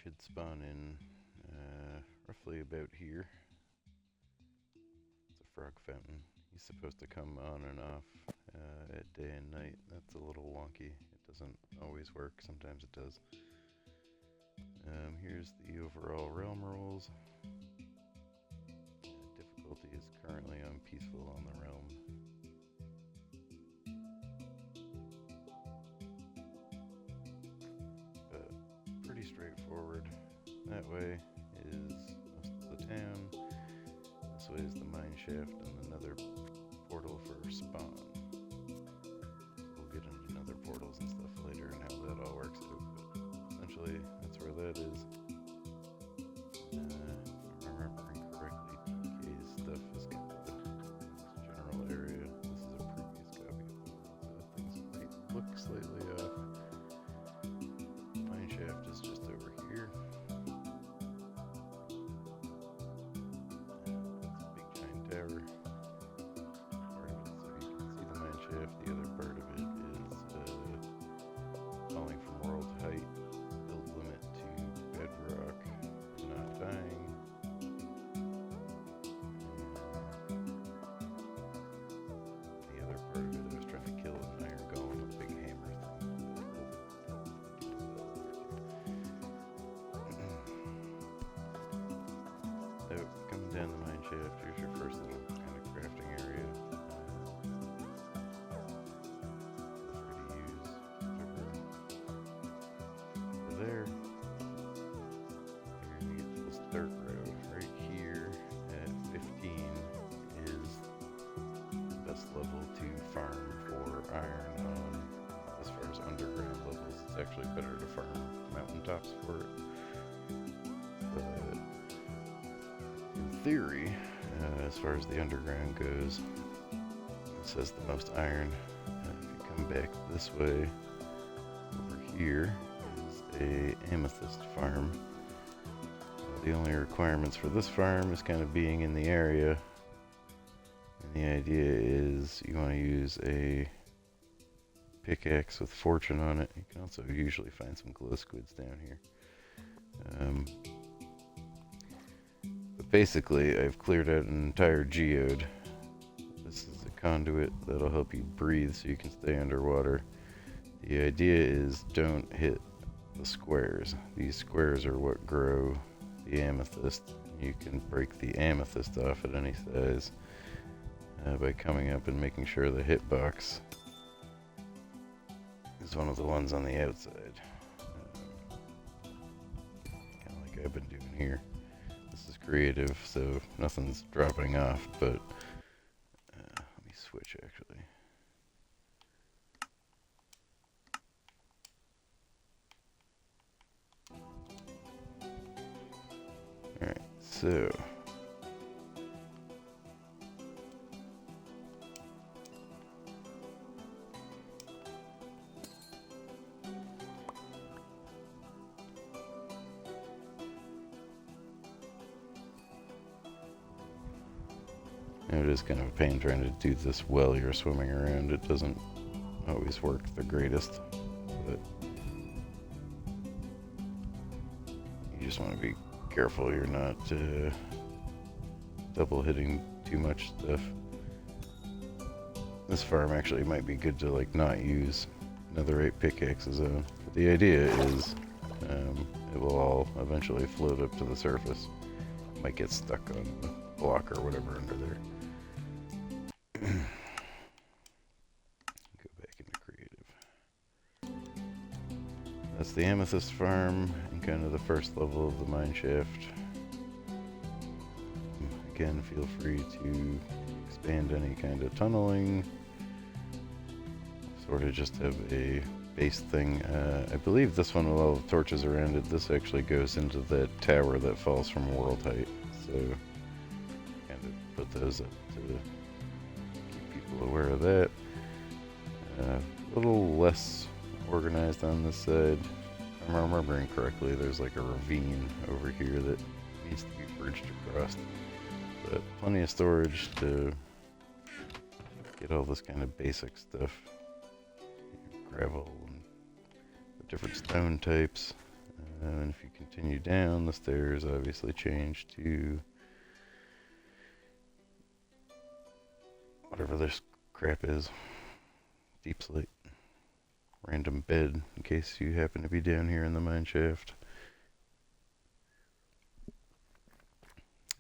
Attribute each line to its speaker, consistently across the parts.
Speaker 1: should spawn in roughly about here. It's a frog fountain. He's supposed to come on and off at day and night. That's a little wonky. It doesn't always work. Sometimes it does. Here's the overall realm rules. Difficulty is currently on peaceful on the realm. But pretty straightforward. That way is most of the town. This way is the mine shaft and another portal for spawn. We'll get into nether portals and stuff later and how that all works out, but essentially that's where that is. If I'm remembering correctly, PK's stuff is kind of this general area. This is a previous copy of the world, so things might look slightly off. The mine shaft is just over here. That's a big giant tower. Part of it, so you can see the mine shaft. The other part of it is falling from world height, build limit to bedrock, not dying. The other part of it, I was trying to kill an iron golem with a big hammer So, coming down the mine shaft, here's your first little kind of crafting area. Feel free to use whichever. There. You're gonna get to this dirt road right here at 15 is the best level to farm for iron on. As far as underground levels, it's actually better to farm mountaintops for it. But in theory, as far as the underground goes, it says the most iron. If you come back this way, over here is a amethyst farm. The only requirements for this farm is kind of being in the area. And the idea is you want to use a pickaxe with fortune on it. You can also usually find some glow squids down here. But basically, I've cleared out an entire geode. This is a conduit that'll help you breathe so you can stay underwater. The idea is don't hit the squares. These squares are what grow the amethyst. You can break the amethyst off at any size by coming up and making sure the hitbox is one of the ones on the outside. Kind of like I've been doing here. This is creative, so nothing's dropping off, but let me switch actually. Alright, so it is kind of a pain trying to do this while you're swimming around. It doesn't always work the greatest, but you just want to be careful you're not double hitting too much stuff. This farm actually might be good to like not use netherite pickaxes on. But the idea is it will all eventually float up to the surface. Might get stuck on a block or whatever under there. Go back into creative. That's the amethyst farm and kind of the first level of the mine shaft. Again, feel free to expand any kind of tunneling. Sort of just have a base thing. I believe this one with all the torches around it, this actually goes into that tower that falls from world height. So kind of put those up to keep people aware of that. A little less organized on this side. If I'm remembering correctly, there's like a ravine over here that needs to be bridged across. But plenty of storage to get all this kind of basic stuff. Gravel and the different stone types. And if you continue down, the stairs obviously change to whatever this crap is. Deep slate. Random bed, in case you happen to be down here in the mine shaft.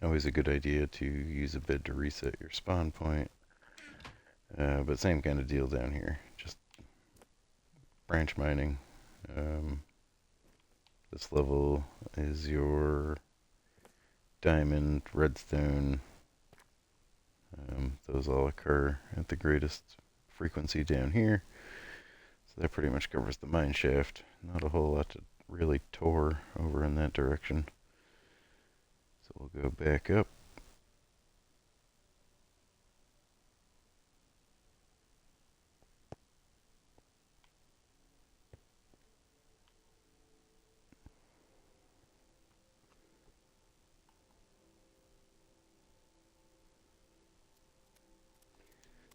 Speaker 1: Always a good idea to use a bed to reset your spawn point. But same kind of deal down here. Just branch mining. This level is your diamond, redstone. Those all occur at the greatest frequency down here. So that pretty much covers the mine shaft. Not a whole lot to really tour over in that direction. So we'll go back up.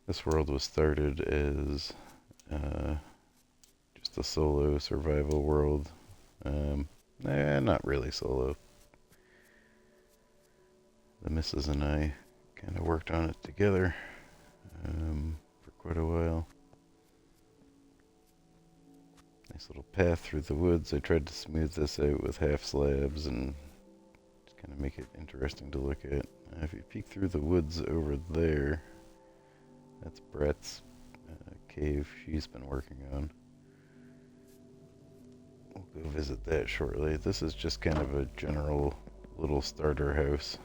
Speaker 1: This world was started as just a solo survival world. Not really solo. The missus and I kind of worked on it together for quite a while. Nice little path through the woods. I tried to smooth this out with half slabs and just kind of make it interesting to look at. If you peek through the woods over there, that's Brett's cave she's been working on. We'll go visit that shortly. This is just kind of a general little starter house.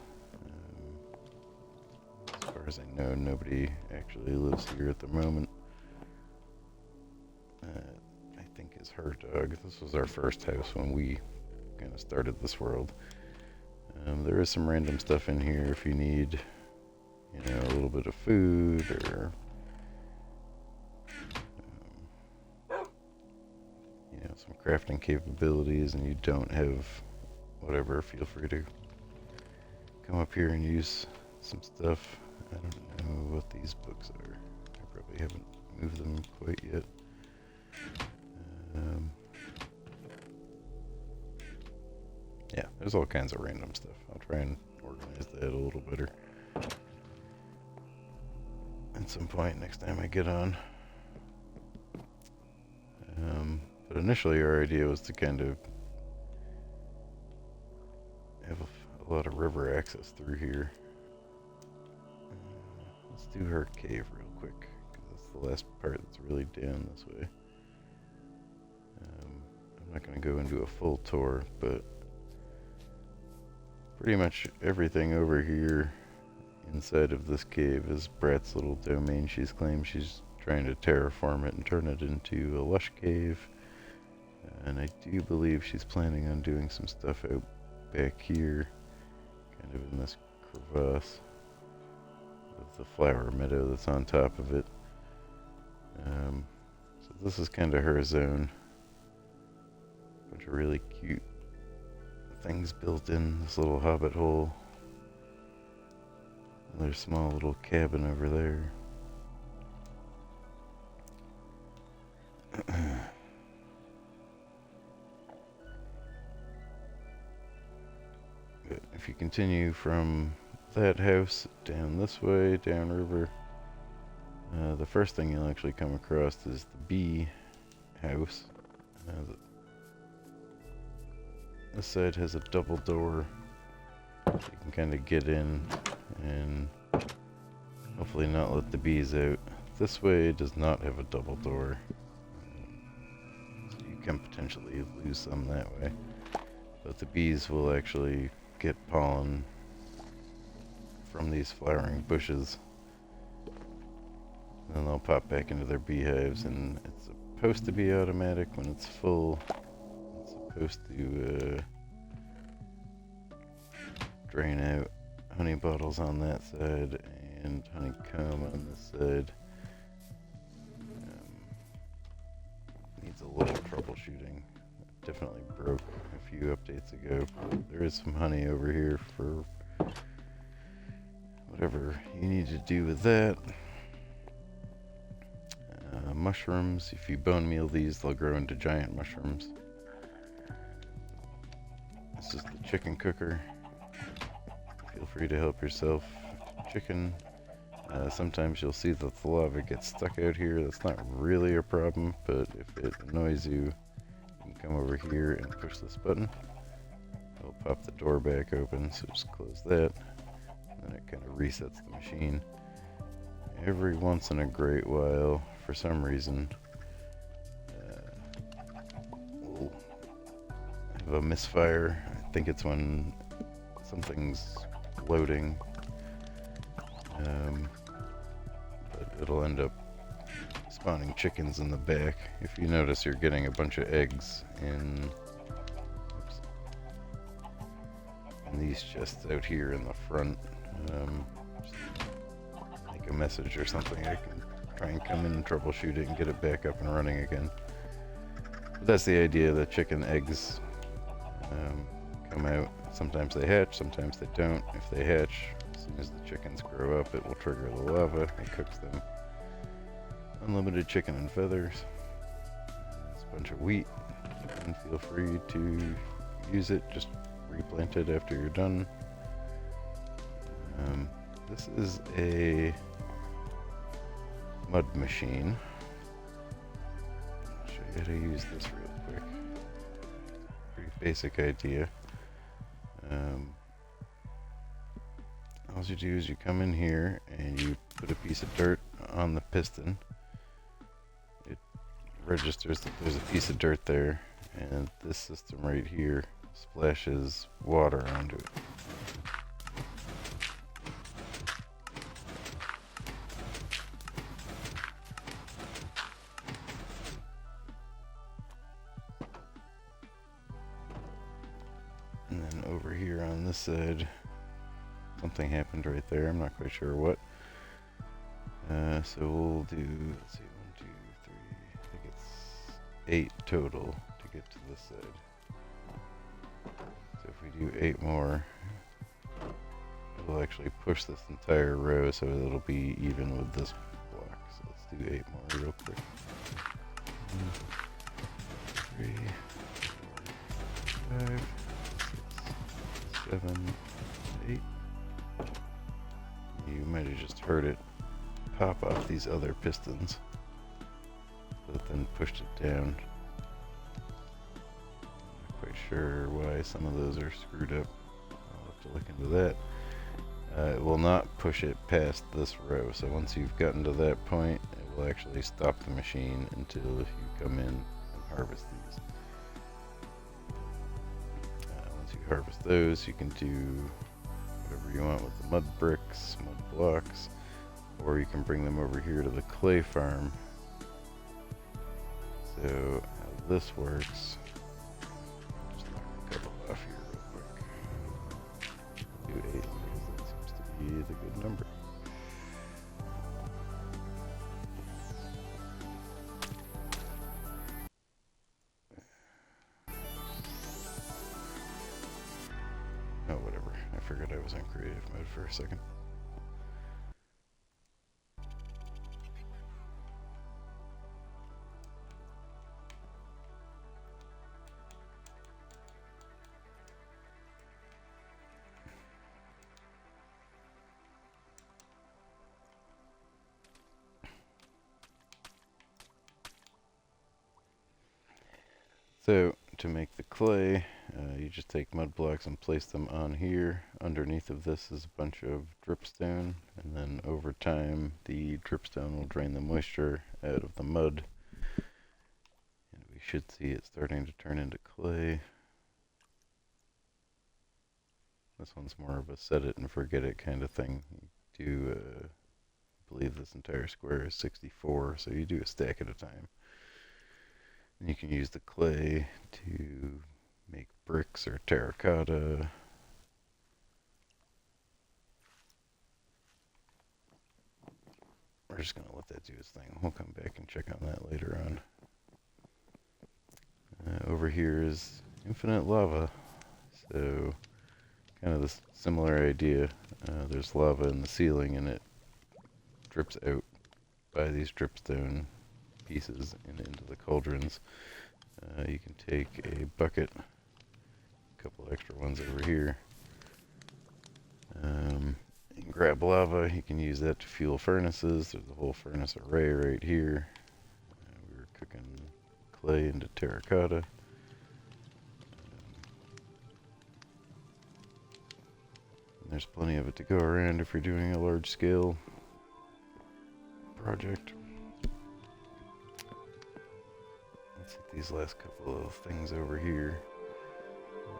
Speaker 1: As far as I know, nobody actually lives here at the moment. I think is her dog. This was our first house when we kind of started this world. There is some random stuff in here if you need, you know, a little bit of food or you know, some crafting capabilities, and you don't have whatever, feel free to come up here and use some stuff. I don't know what these books are. I probably haven't moved them quite yet. Yeah, there's all kinds of random stuff. I'll try and organize that a little better at some point next time I get on. But initially our idea was to kind of have a lot of river access through here. Let's do her cave real quick, because that's the last part that's really down this way. I'm not going to go into a full tour, but pretty much everything over here inside of this cave is Brat's little domain. She's claimed she's trying to terraform it and turn it into a lush cave. And I do believe she's planning on doing some stuff out back here, kind of in this crevasse with the flower meadow that's on top of it. So this is kind of her zone. Bunch of really cute things built in this little hobbit hole. Another small little cabin over there. But if you continue from that house down this way, downriver, the first thing you'll actually come across is the bee house. This side has a double door, so you can kind of get in and hopefully not let the bees out. This way does not have a double door, so you can potentially lose some that way. But the bees will actually get pollen from these flowering bushes, and then they'll pop back into their beehives, and it's supposed to be automatic when it's full. It's supposed to drain out honey bottles on that side and honeycomb on this side. Needs a little troubleshooting. Definitely broke a few updates ago. There is some honey over here for whatever you need to do with that. Mushrooms, if you bone meal these, they'll grow into giant mushrooms. chicken cooker. Feel free to help yourself. Chicken. Sometimes you'll see that the lava gets stuck out here. That's not really a problem, but if it annoys you, you can come over here and push this button. It'll pop the door back open, so just close that. And then it kind of resets the machine. Every once in a great while, for some reason, we'll have a misfire. I think it's when something's loading. But it'll end up spawning chickens in the back. If you notice, you're getting a bunch of eggs in these chests out here in the front. Just make a message or something. I can try and come in and troubleshoot it and get it back up and running again. But that's the idea. The chicken eggs come out. Sometimes they hatch, sometimes they don't. If they hatch, as soon as the chickens grow up, it will trigger the lava and cooks them. Unlimited chicken and feathers. It's a bunch of wheat. And feel free to use it. Just replant it after you're done. This is a mud machine. I'll show you how to use this real quick. Pretty basic idea. All you do is you come in here and you put a piece of dirt on the piston. It registers that there's a piece of dirt there, and this system right here splashes water onto it. And then over here on this side, something happened right there. I'm not quite sure what. So we'll do, let's see, 1, 2, 3, I think it's 8 total to get to this side. So if we do 8 more, it'll actually push this entire row so it'll be even with this block. So let's do 8 more real quick. 1, 3, 4, 5, 6, 7, 8. You might have just heard it pop off these other pistons, but then pushed it down. Not quite sure why some of those are screwed up. I'll have to look into that. It will not push it past this row, so once you've gotten to that point, it will actually stop the machine until you come in and harvest these. Once you harvest those, you can do whatever you want with the mud bricks, mud blocks, or you can bring them over here to the clay farm. So how this works, just knock a couple off here real quick. Do 8 because that seems to be the good number. Oh, whatever. I figured I was in creative mode for a second. So to make the clay, you just take mud blocks and place them on here. Underneath of this is a bunch of dripstone, and then over time the dripstone will drain the moisture out of the mud, and we should see it starting to turn into clay. This one's more of a set it and forget it kind of thing. You do, I believe this entire square is 64, so you do a stack at a time. And you can use the clay to make bricks or terracotta. We're just going to let that do its thing. We'll come back and check on that later on. Over here is infinite lava. So kind of this similar idea. There's lava in the ceiling and it drips out by these dripstone pieces and into the cauldrons. You can take a bucket, a couple extra ones over here. And grab lava. You can use that to fuel furnaces. There's a whole furnace array right here. We were cooking clay into terracotta. There's plenty of it to go around if you're doing a large scale project. Let's hit these last couple of things over here.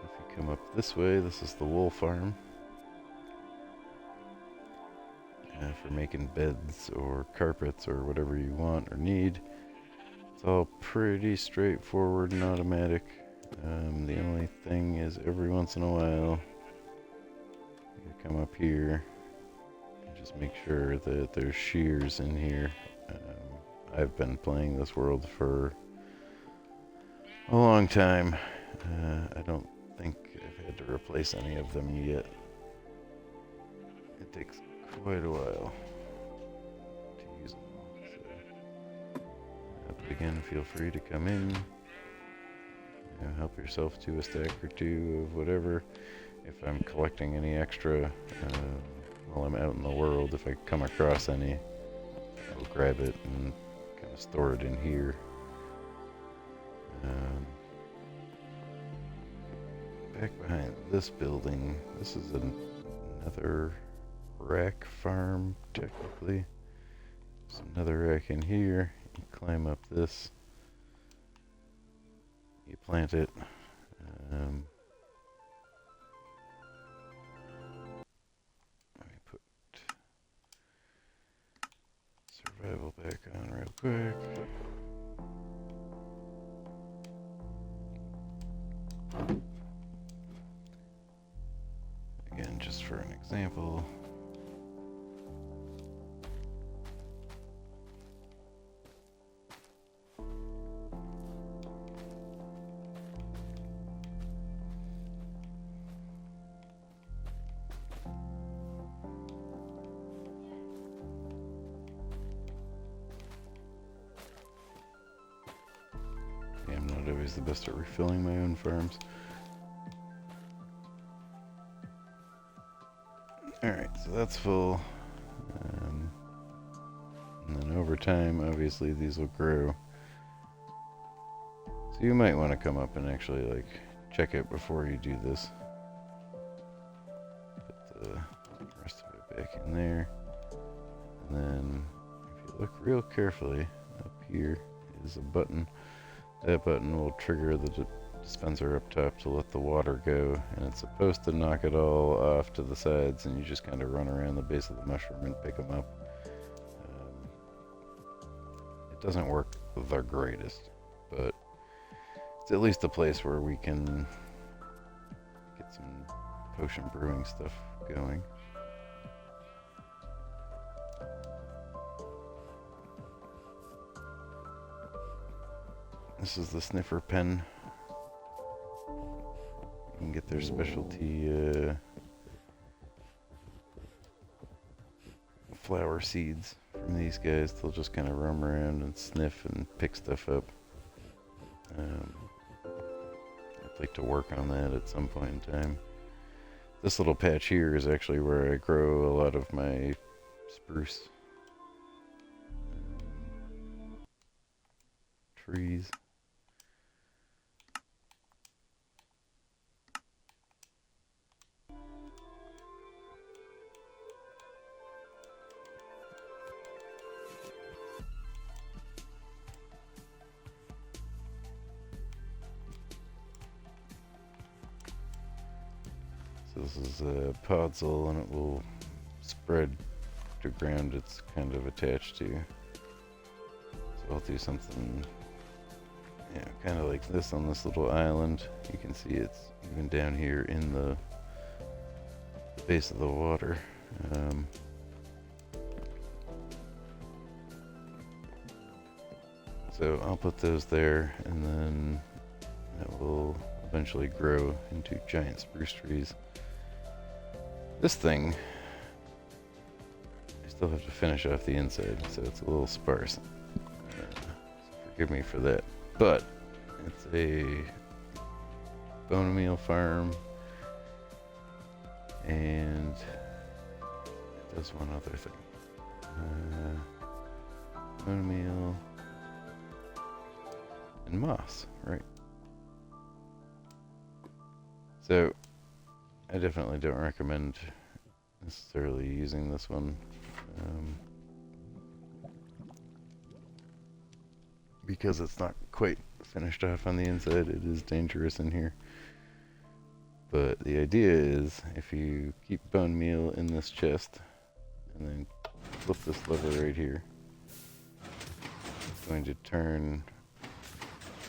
Speaker 1: If you come up this way, this is the wool farm. For making beds or carpets or whatever you want or need. It's all pretty straightforward and automatic. The only thing is every once in a while you come up here and just make sure that there's shears in here. I've been playing this world for a long time. I don't think I've had to replace any of them yet. It takes quite a while to use them. So, but again, feel free to come in, help yourself to a stack or two of whatever. If I'm collecting any extra while I'm out in the world, if I come across any, I'll grab it and kind of store it in here. Back behind this building, this is another rack farm, technically. There's another rack in here. You climb up this. You plant it. Let me put survival back on real quick. Again, just for an example. I'm not always the best at refilling my own farms. Alright, so that's full. And then over time, obviously, these will grow. So you might want to come up and actually, like, check it before you do this. Put the rest of it back in there. And then, if you look real carefully, up here is a button. That button will trigger the dispenser up top to let the water go, and it's supposed to knock it all off to the sides, and you just kind of run around the base of the mushroom and pick them up. It doesn't work the greatest, but it's at least a place where we can get some potion brewing stuff going. This is the sniffer pen. You can get their specialty flower seeds from these guys. They'll just kind of roam around and sniff and pick stuff up. I'd like to work on that at some point in time. This little patch here is actually where I grow a lot of my spruce trees. So this is a podzol, and it will spread to ground it's kind of attached to. So I'll do something, kind of like this on this little island. You can see it's even down here in the base of the water. So I'll put those there, and then that will eventually grow into giant spruce trees. This thing, I still have to finish off the inside, so it's a little sparse. So forgive me for that. But it's a bone meal farm, and it does one other thing. Bone meal and moss, right? So I definitely don't recommend necessarily using this one. Because it's not quite finished off on the inside, it is dangerous in here. But the idea is, if you keep bone meal in this chest, and then flip this lever right here, it's going to turn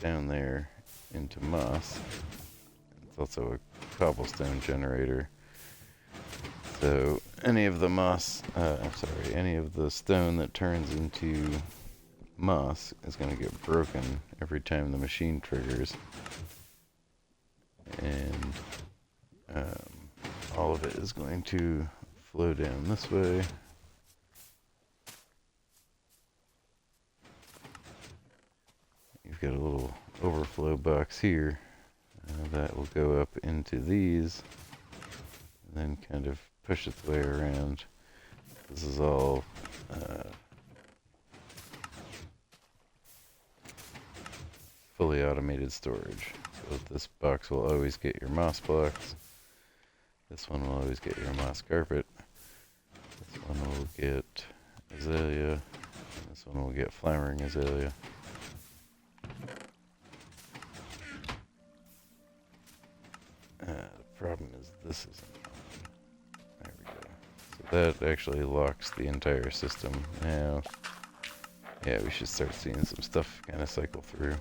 Speaker 1: down there into moss. It's also a cobblestone generator. So any of the moss, any of the stone that turns into moss is going to get broken every time the machine triggers, and all of it is going to flow down this way. You've got a little overflow box here that will go up into these and then kind of push its way around. This is all fully automated storage. So this box will always get your moss blocks. This one will always get your moss carpet. This one will get azalea. And this one will get flowering azalea. The problem is this isn't on. There we go. So that actually locks the entire system. Now, yeah, we should start seeing some stuff kind of cycle through.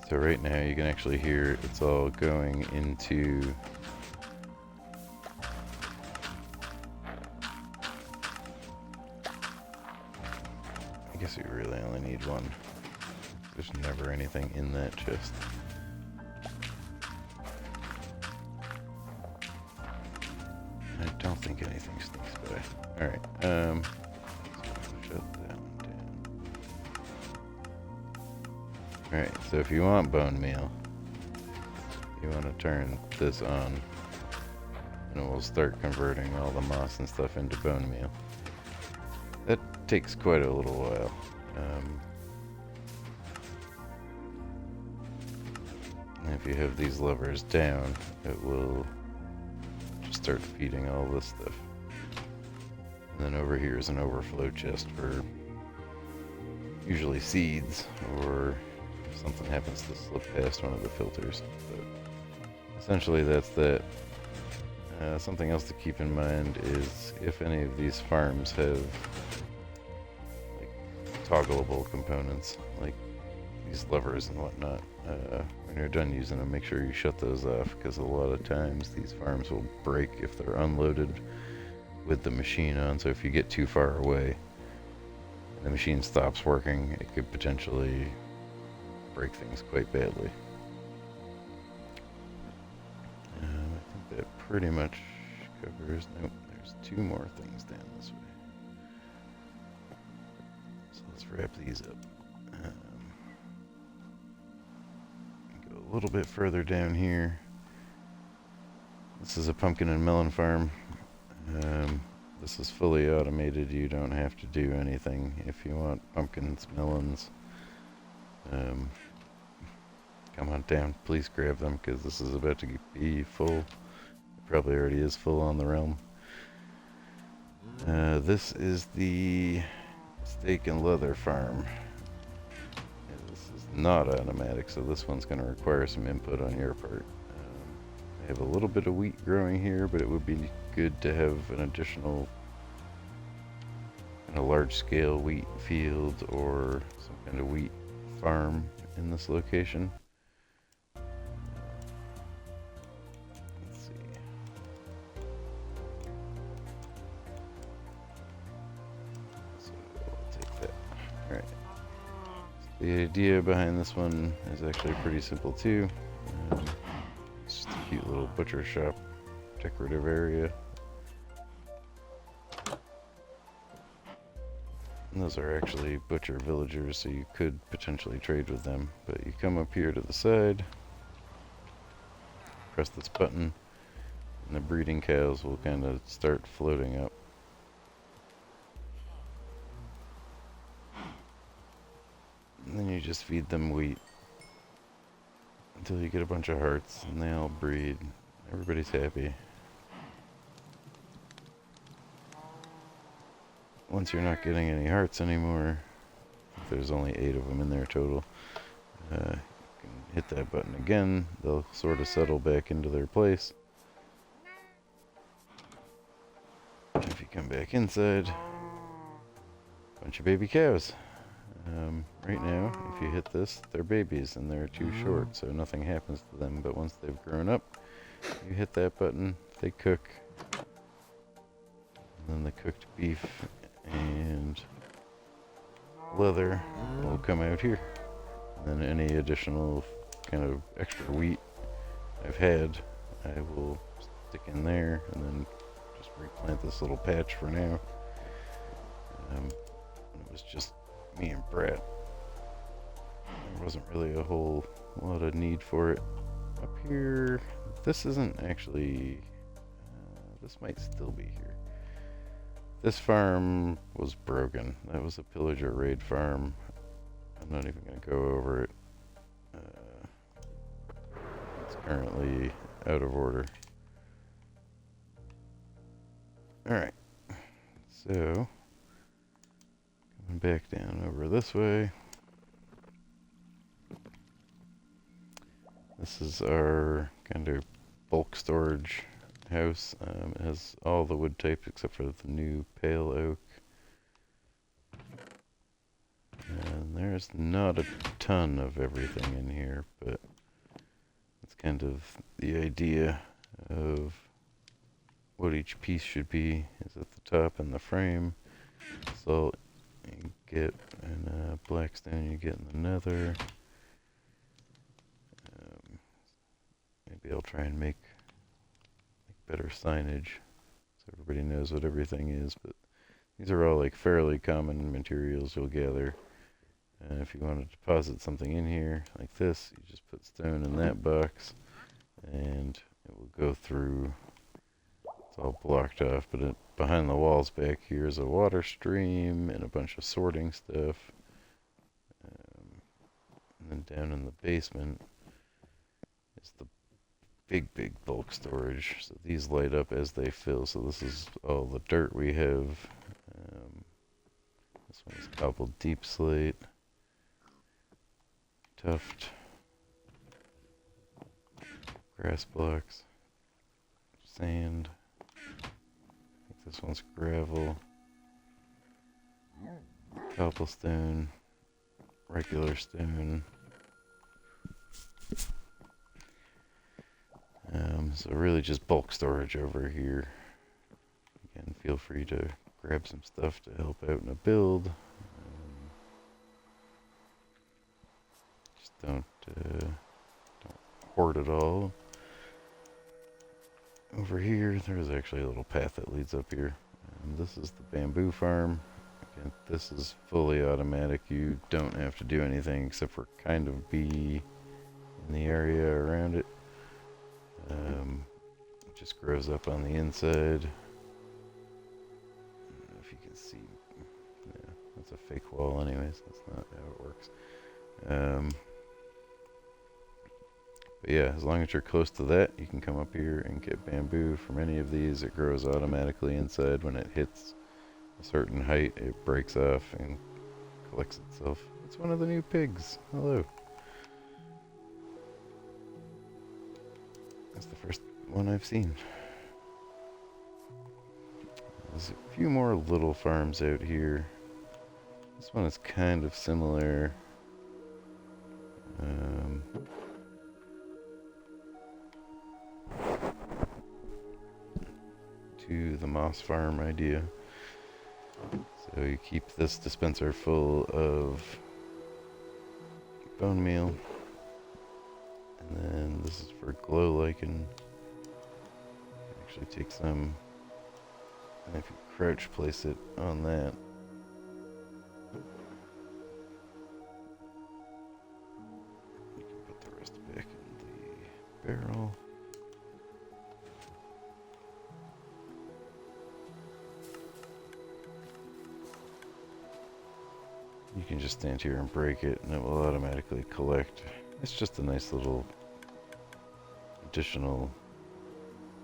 Speaker 1: So right now you can actually hear it's all going into I guess we really only need one. There's never anything in that chest. I don't think anything sneaks by. Alright, shut that one down. Alright, so if you want bone meal, you want to turn this on, and it will start converting all the moss and stuff into bone meal. That takes quite a little while. And if you have these levers down, it will just start feeding all this stuff. And then over here is an overflow chest for usually seeds, or if something happens to slip past one of the filters. But essentially that's that. Something else to keep in mind is if any of these farms have like toggleable components, like these levers and whatnot, when you're done using them, make sure you shut those off, because a lot of times these farms will break if they're unloaded with the machine on. So if you get too far away and the machine stops working, it could potentially break things quite badly. I think that pretty much covers. Nope, there's two more things down this way. So let's wrap these up. Go a little bit further down here. This is a pumpkin and melon farm. This is fully automated. You don't have to do anything. If you want pumpkins, melons, come on down. Please grab them, because this is about to be full. It probably already is full on the realm. This is the steak and leather farm. This is not automatic, so this one's going to require some input on your part. I have a little bit of wheat growing here, but it would be good to have an additional kind of large-scale wheat field or some kind of wheat farm in this location. Let's see. So I'll take that. All right. So the idea behind this one is actually pretty simple too. It's just a cute little butcher shop decorative area. And those are actually butcher villagers, so you could potentially trade with them. But you come up here to the side, press this button, and the breeding cows will kind of start floating up. And then you just feed them wheat until you get a bunch of hearts, and they all breed. Everybody's happy. Once you're not getting any hearts anymore, there's only 8 of them in there total, you can hit that button again. They'll sort of settle back into their place. If you come back inside, bunch of baby cows. Right now, if you hit this, they're babies and they're too short, so nothing happens to them. But once they've grown up, you hit that button, they cook. And then the cooked beef and leather will come out here. And then any additional kind of extra wheat I've had, I will stick in there and then just replant this little patch for now. It was just me and Brett. There wasn't really a whole lot of need for it. Up here, this isn't actually, this might still be here. This farm was broken. That was a pillager raid farm. I'm not even going to go over it. It's currently out of order. Alright, so coming back down over this way. This is our kind of bulk storage house. It has all the wood types except for the new pale oak. And there's not a ton of everything in here, but it's kind of the idea of what each piece should be is at the top in the frame. Salt you get in blackstone, you get in the nether. Maybe I'll try and make better signage so everybody knows what everything is, but these are all like fairly common materials you'll gather. If you want to deposit something in here like this, you just put stone in that box and it will go through. It's all blocked off, but behind the walls back here is a water stream and a bunch of sorting stuff. And then down in the basement is the big bulk storage. So these light up as they fill. So this is all the dirt we have. This one is cobbled deep slate. Tuft. Grass blocks. Sand. I think this one's gravel. Cobblestone. Regular stone. So really just bulk storage over here. Again, feel free to grab some stuff to help out in a build. Just don't hoard it all. Over here, there's actually a little path that leads up here. This is the bamboo farm. Again, this is fully automatic. You don't have to do anything except for kind of be in the area around it. It just grows up on the inside. I don't know if you can see. Yeah, that's a fake wall anyways. That's not how it works. But yeah, as long as you're close to that, you can come up here and get bamboo from any of these. It grows automatically inside. When it hits a certain height, it breaks off and collects itself. It's one of the new pigs. Hello. That's the first one I've seen. There's a few more little farms out here. This one is kind of similar. To the moss farm idea. So you keep this dispenser full of bone meal. And then this is for glow lichen. Actually take some, and if you crouch place it on that, You can just stand here and break it and it will automatically collect. It's just a nice little additional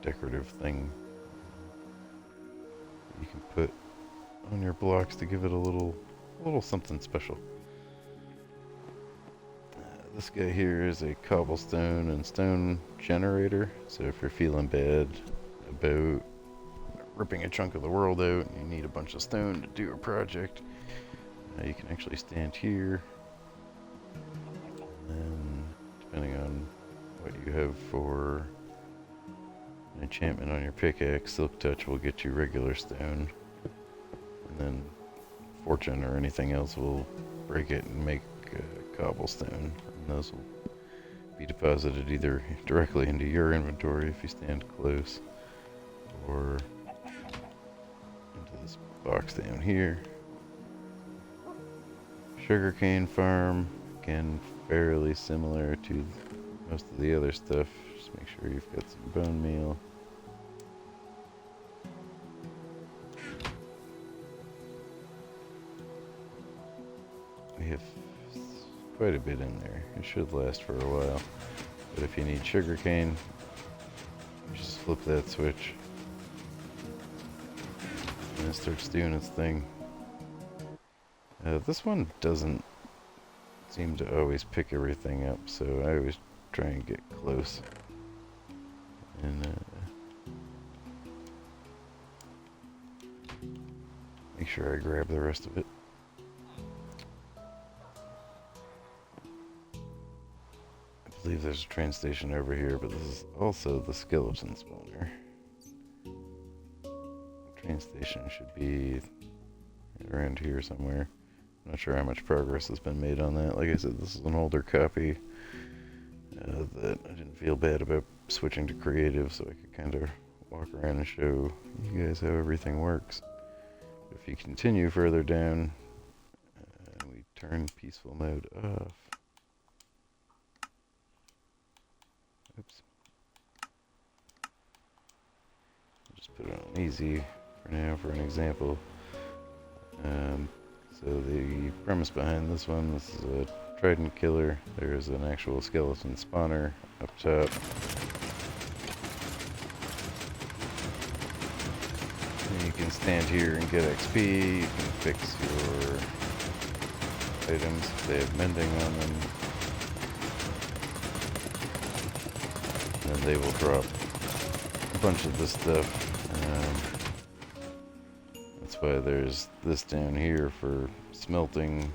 Speaker 1: decorative thing you can put on your blocks to give it a little something special. This guy here is a cobblestone and stone generator, so if you're feeling bad about ripping a chunk of the world out and you need a bunch of stone to do a project, you can actually stand here, and depending on what you have for an enchantment on your pickaxe, Silk Touch will get you regular stone, and then Fortune or anything else will break it and make cobblestone, and those will be deposited either directly into your inventory if you stand close, or into this box down here. Sugarcane farm, again fairly similar to most of the other stuff. Just make sure you've got some bone meal. We have quite a bit in there. It should last for a while. But if you need sugarcane, just flip that switch and it starts doing its thing. This one doesn't seem to always pick everything up, so I always try and get close and make sure I grab the rest of it. I believe there's a train station over here, but this is also the skeleton spawner. Train station should be around here somewhere. Not sure how much progress has been made on that. Like I said, this is an older copy that I didn't feel bad about switching to creative, so I could kind of walk around and show you guys how everything works. If you continue further down, we turn peaceful mode off. Oops. I'll just put it on easy for now for an example. So the premise behind this one, this is a trident killer. There's an actual skeleton spawner up top. And you can stand here and get XP, you can fix your items if they have mending on them. And they will drop a bunch of this stuff. That's why there's this down here for smelting.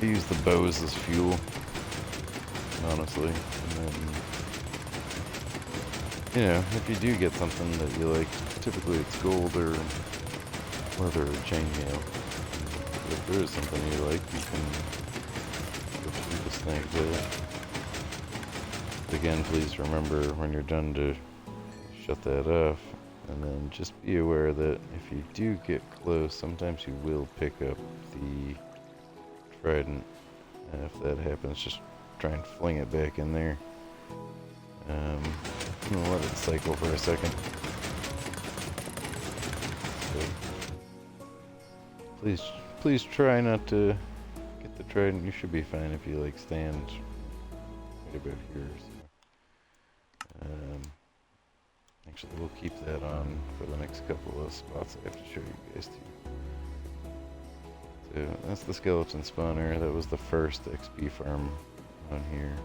Speaker 1: I use the bows as fuel, honestly. And then, you know, if you do get something that you like, typically it's gold or leather or chainmail. If there is something you like, you can go through the snag there. But again, please remember when you're done to shut that off, and then just be aware that if you do get close, sometimes you will pick up the trident. If that happens, just try and fling it back in there. I'm gonna let it cycle for a second. So, please try not to get the trident. You should be fine if you like stand right about here. So, actually, we'll keep that on for the next couple of spots I have to show you guys too. So that's the skeleton spawner. That was the first XP farm on here.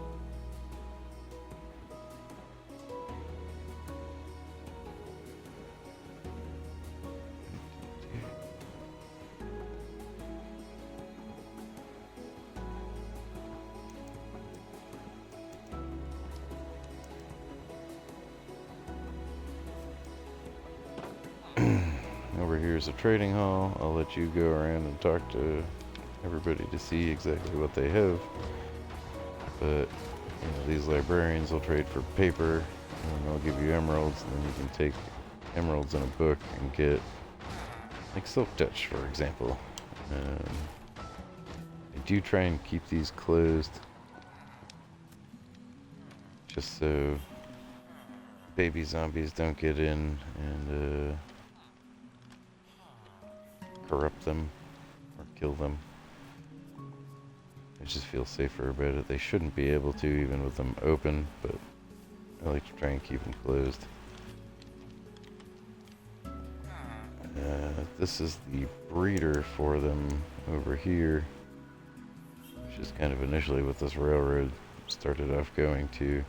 Speaker 1: Over here is a trading hall. I'll let you go around and talk to everybody to see exactly what they have. But you know, these librarians will trade for paper, and they'll give you emeralds, and then you can take emeralds in a book and get, like, Silk Touch, for example. I do try and keep these closed, just so baby zombies don't get in and corrupt them or kill them. I just feel safer about it. They shouldn't be able to, even with them open, but I like to try and keep them closed. This is the breeder for them over here, which is kind of initially what this railroad started off going to.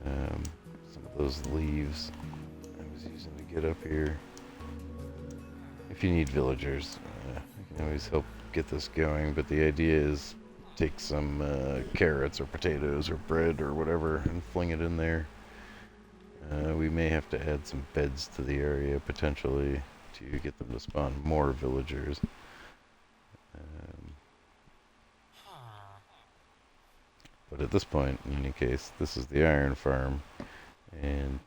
Speaker 1: Some of those leaves I was using to get up here. If you need villagers, I can always help get this going, but the idea is take some carrots or potatoes or bread or whatever and fling it in there. We may have to add some beds to the area potentially to get them to spawn more villagers. But at this point, in any case, this is the iron farm, and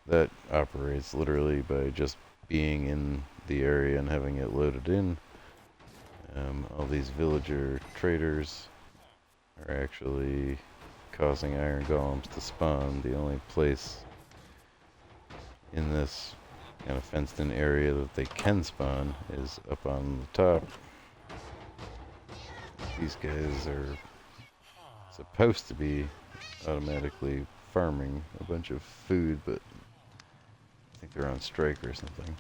Speaker 1: that operates literally by just being in the area and having it loaded in. All these villager traders are actually causing iron golems to spawn. The only place in this kind of fenced in area that they can spawn is up on the top. These guys are supposed to be automatically farming a bunch of food, but I think they're on strike or something.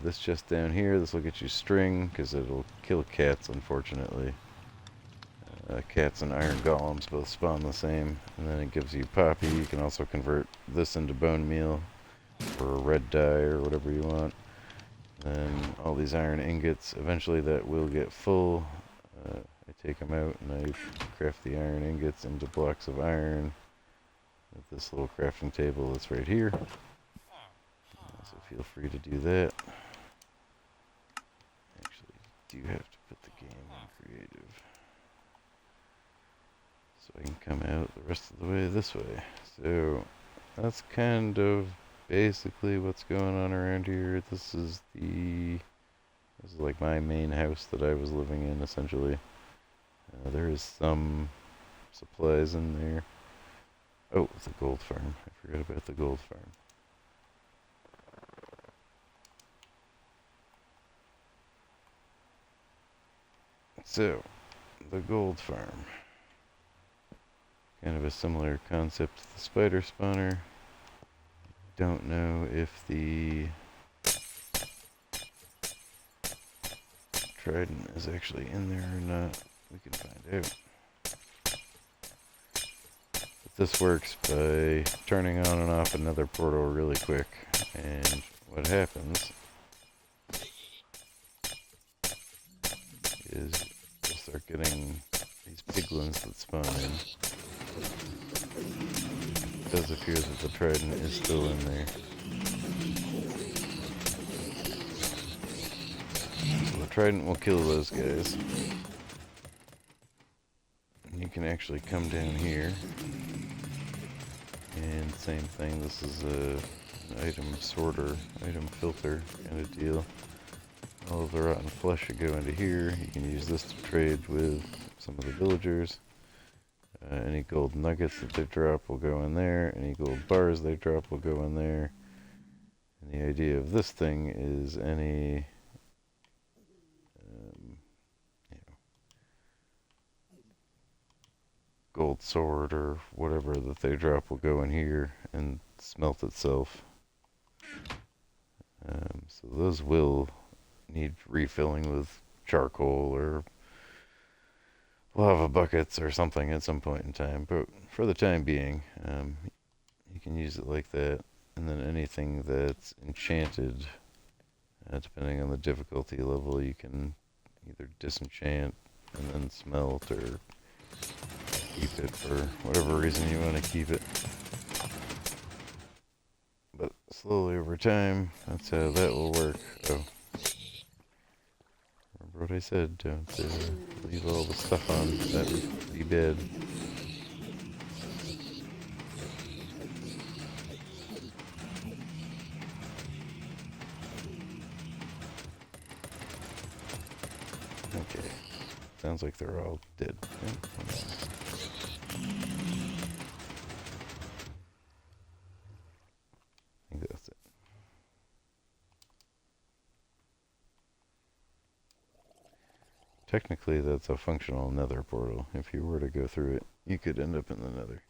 Speaker 1: This just down here, this will get you string, because it'll kill cats, unfortunately. Cats and iron golems both spawn the same, and then it gives you poppy. You can also convert this into bone meal for a red dye or whatever you want. And all these iron ingots, eventually that will get full. I take them out and I craft the iron ingots into blocks of iron with this little crafting table that's right here. So feel free to do that. Actually, do have to put the game in creative so I can come out the rest of the way this way. So that's kind of basically what's going on around here. This is like my main house that I was living in, essentially. There is some supplies in there. Oh, the gold farm. I forgot about the gold farm. So, the gold farm. Kind of a similar concept to the spider spawner. Don't know if the trident is actually in there or not. We can find out. But this works by turning on and off another portal really quick. And what happens is you'll start getting these piglins that spawn in. It does appear that the trident is still in there. So the trident will kill those guys. And you can actually come down here. And same thing, this is an item sorter, item filter kind of deal. All of the rotten flesh should go into here. You can use this to trade with some of the villagers. Any gold nuggets that they drop will go in there. Any gold bars they drop will go in there. And the idea of this thing is any gold sword or whatever that they drop will go in here and smelt itself. So those will need refilling with charcoal or lava buckets or something at some point in time, but for the time being, you can use it like that. And then anything that's enchanted, depending on the difficulty level, you can either disenchant and then smelt, or keep it for whatever reason you want to keep it. But slowly over time, that's how that will work. Oh. Remember what I said, don't leave all the stuff on, that would be bad. Okay, sounds like they're all dead. I think that's it. technically that's a functional nether portal. If you were to go through it, you could end up in the nether.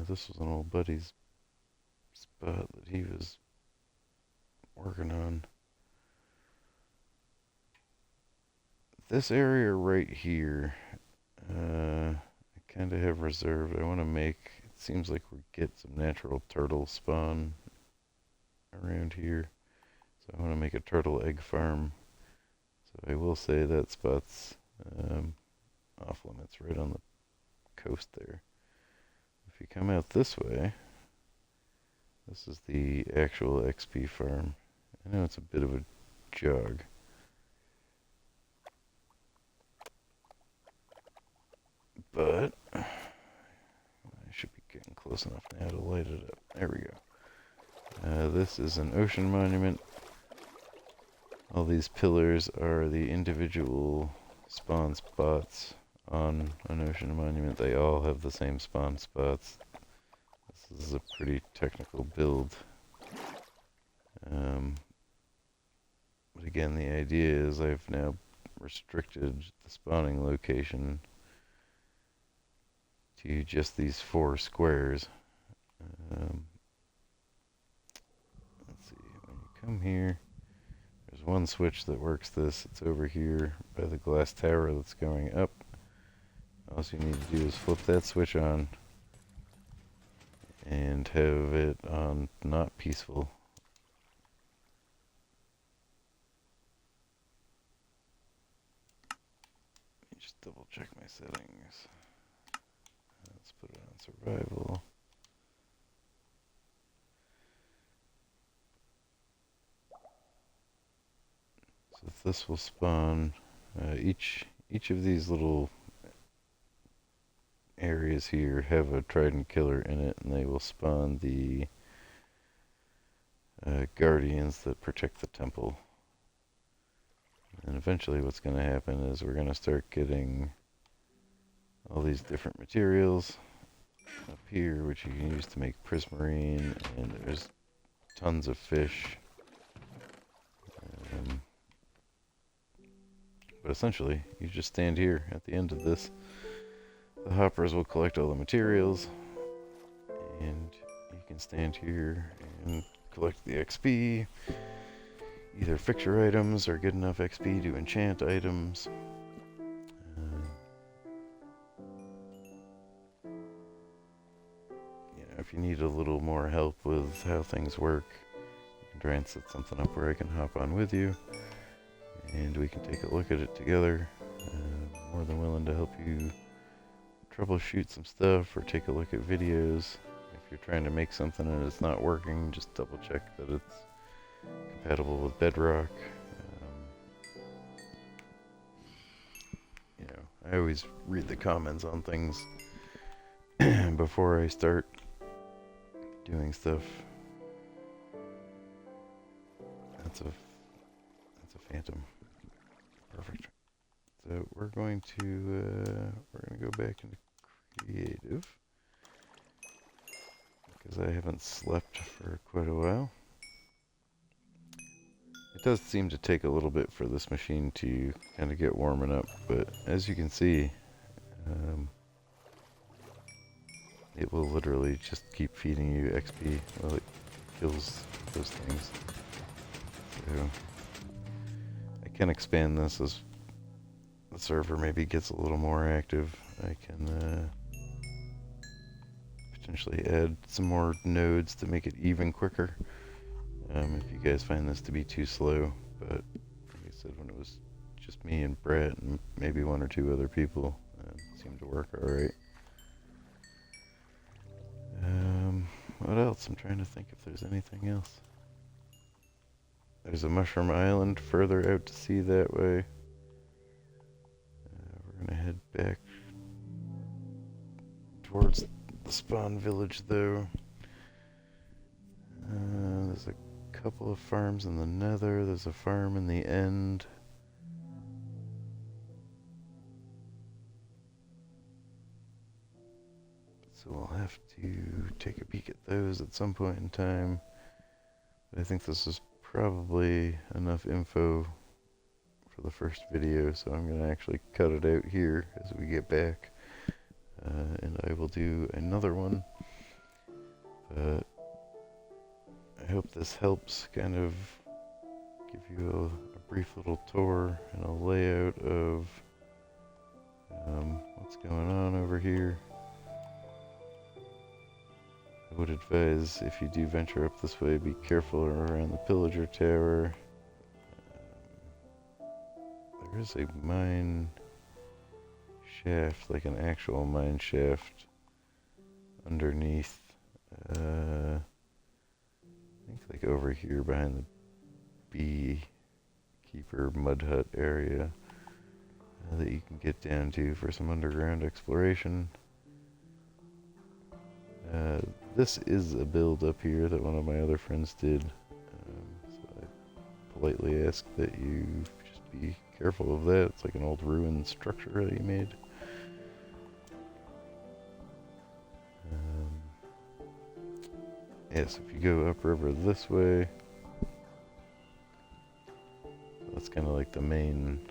Speaker 1: This was an old buddy's spot that he was working on. This area right here, I kind of have reserved. I want to make, it seems like we get some natural turtle spawn around here. So I want to make a turtle egg farm. So I will say that spot's off limits right on the coast there. If you come out this way, this is the actual XP farm. I know it's a bit of a jog. But I should be getting close enough now to light it up. There we go. This is an ocean monument. All these pillars are the individual spawn spots on an ocean monument. They all have the same spawn spots. This is a pretty technical build. But again, the idea is I've now restricted the spawning location to just these 4 squares. Let's see, when you come here, there's one switch that works this. It's over here by the glass tower that's going up. All you need to do is flip that switch on and have it on not peaceful. Let me just double check my settings. Let's put it on survival. So this will spawn each of these little areas here have a trident killer in it, and they will spawn the guardians that protect the temple. And eventually what's going to happen is we're going to start getting all these different materials up here, which you can use to make prismarine, and there's tons of fish. But essentially, you just stand here at the end of this. The hoppers will collect all the materials, and you can stand here and collect the XP. Either fix your items or get enough XP to enchant items. If you need a little more help with how things work, you can try and set something up where I can hop on with you, and we can take a look at it together. More than willing to help you troubleshoot some stuff or take a look at videos. If you're trying to make something and it's not working, just double check that it's compatible with Bedrock. I always read the comments on things before I start doing stuff. That's a phantom. Perfect. So we're going to go back into creative because I haven't slept for quite a while. It does seem to take a little bit for this machine to kind of get warming up, but as you can see, it will literally just keep feeding you XP while it kills those things. So I can expand this as the server maybe gets a little more active. I can potentially add some more nodes to make it even quicker. If you guys find this to be too slow, but like I said, when it was just me and Brett and maybe 1 or 2 other people, it seemed to work alright. What else? I'm trying to think if there's anything else. There's a mushroom island further out to sea that way. We're gonna head back towards the spawn village though. There's a couple of farms in the nether. There's a farm in the end. So we'll have to take a peek at those at some point in time. I think this is probably enough info for the first video, so I'm going to actually cut it out here as we get back. And I will do another one. But I hope this helps kind of give you a brief little tour and a layout of what's going on over here. I would advise, if you do venture up this way, be careful around the Pillager Tower. There is a mine shaft, like an actual mine shaft underneath. I think like over here behind the beekeeper mud hut area that you can get down to for some underground exploration. This is a build up here that one of my other friends did, so I politely ask that you just be careful of that. It's like an old ruined structure that he made. Yes, if you go upriver this way, that's kind of like the main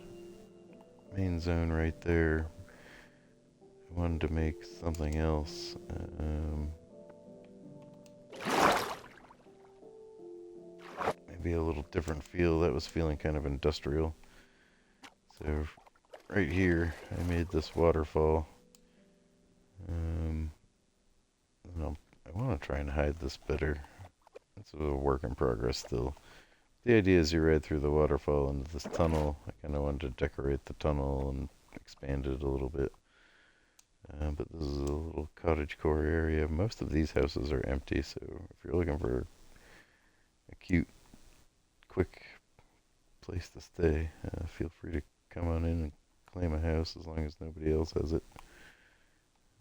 Speaker 1: zone right there. I wanted to make something else. Maybe a little different feel. That was feeling kind of industrial. So right here, I made this waterfall. I want to try and hide this better. It's a work in progress still. The idea is you ride through the waterfall into this tunnel. I kind of wanted to decorate the tunnel and expand it a little bit. But this is a little cottagecore area. Most of these houses are empty, so if you're looking for a cute, quick place to stay, feel free to come on in and claim a house as long as nobody else has it.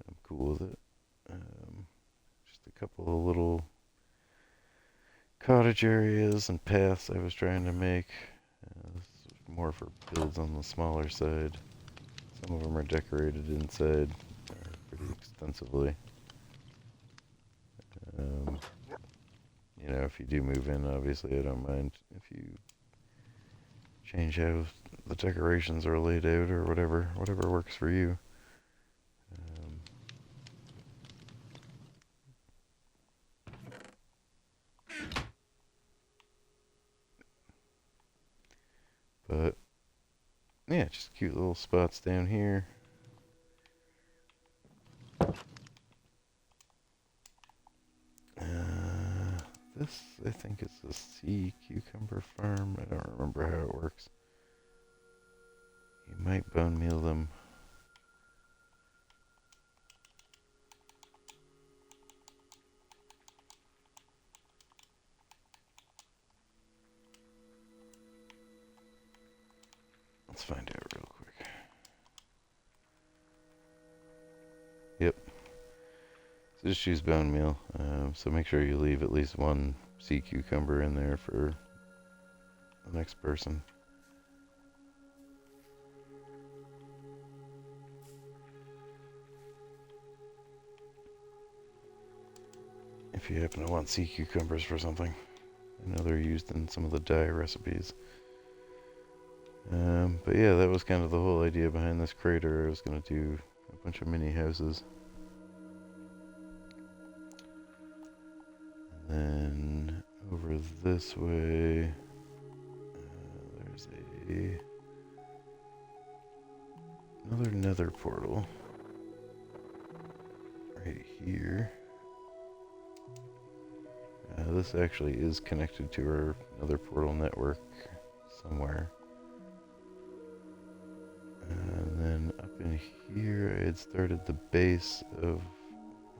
Speaker 1: I'm cool with it. Just a couple of little cottage areas and paths I was trying to make. This is more for builds on the smaller side. Some of them are decorated inside pretty extensively. You know, if you do move in, obviously I don't mind if you change how the decorations are laid out or whatever works for you. But yeah, just cute little spots down here. This, I think, is a sea cucumber farm. I don't remember how it works. You might bone meal them. Let's find out real quick. Yep. So just use bone meal. So make sure you leave at least one sea cucumber in there for the next person. If you happen to want sea cucumbers for something. I know they're used in some of the dye recipes. But yeah, that was kind of the whole idea behind this crater. I was going to do a bunch of mini houses. And then over this way, there's another nether portal right here. This actually is connected to our nether portal network somewhere. And then up in here, I had started the base of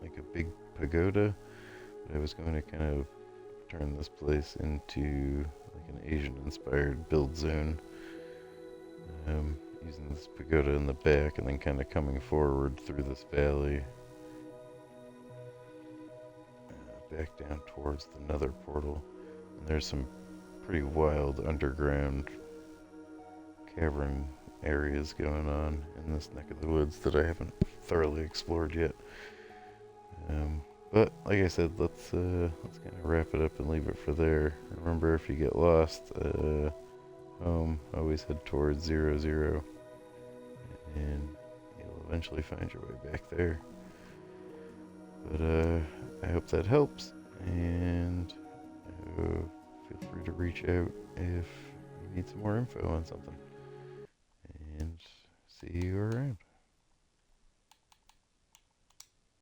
Speaker 1: like a big pagoda. But I was going to kind of turn this place into like an Asian-inspired build zone. Using this pagoda in the back and then kind of coming forward through this valley. Back down towards the nether portal. And there's some pretty wild underground cavern areas going on in this neck of the woods that I haven't thoroughly explored yet. But like I said, let's kind of wrap it up and leave it for there. Remember, if you get lost, always head towards 0, and you'll eventually find your way back there. But I hope that helps, and feel free to reach out if you need some more info on something. And see you around.